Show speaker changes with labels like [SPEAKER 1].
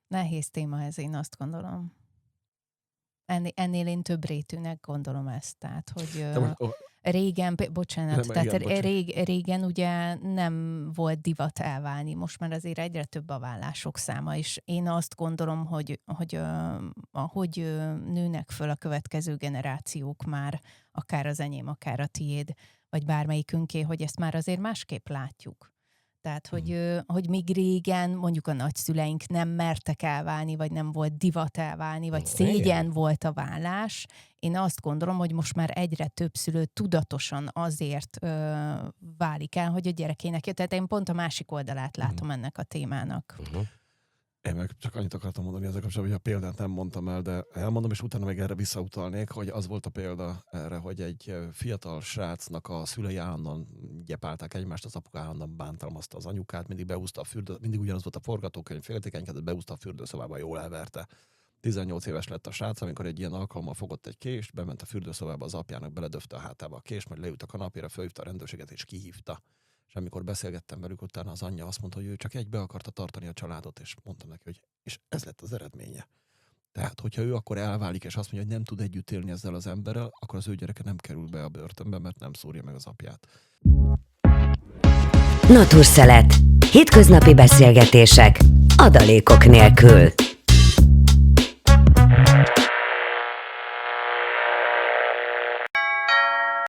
[SPEAKER 1] Nehéz téma ez, én azt gondolom. Ennél én több rétűnek gondolom ezt. Tehát, hogy régen, bocsánat, régen ugye nem volt divat elválni, most már azért egyre több a vállások száma, és én azt gondolom, hogy ahogy nőnek föl a következő generációk már, akár az enyém, akár a tiéd, vagy bármelyikünké, hogy ezt már azért másképp látjuk. Tehát, hogy még régen mondjuk a nagyszüleink nem mertek elválni, vagy nem volt divat elválni, vagy szégyen volt a vállás. Én azt gondolom, hogy most már egyre több szülő tudatosan azért válik el, hogy a gyerekének jön. Tehát én pont a másik oldalát látom ennek a témának.
[SPEAKER 2] Én meg csak annyit akartam mondani ezzel kapcsolatban, hogy a példát nem mondtam el, de elmondom, és utána meg erre visszautalnék, hogy az volt a példa erre, hogy egy fiatal srácnak a szülei állandóan gyepálták egymást, az apuka állandóan bántalmazta az anyukát, mindig beúszta a mindig ugyanaz volt a forgatókönyv, féltékenykedett, beúszta a fürdőszobába, jól elverte. 18 éves lett a srác, amikor egy ilyen alkalommal fogott egy kést, bement a fürdőszobába, az apjának beledöfte a hátába a kést, majd leült a kanapéra, fölhívta a rendőrséget és kihívta. És amikor beszélgettem velük, utána az anyja azt mondta, hogy ő csak egybe akarta tartani a családot, és mondtam neki, hogy és ez lett az eredménye. Tehát, hogyha ő akkor elválik, és azt mondja, hogy nem tud együtt élni ezzel az emberrel, akkor az ő gyereke nem kerül be a börtönbe, mert nem szúrja meg az apját.
[SPEAKER 3] Naturszelet. Hétköznapi beszélgetések adalékok nélkül.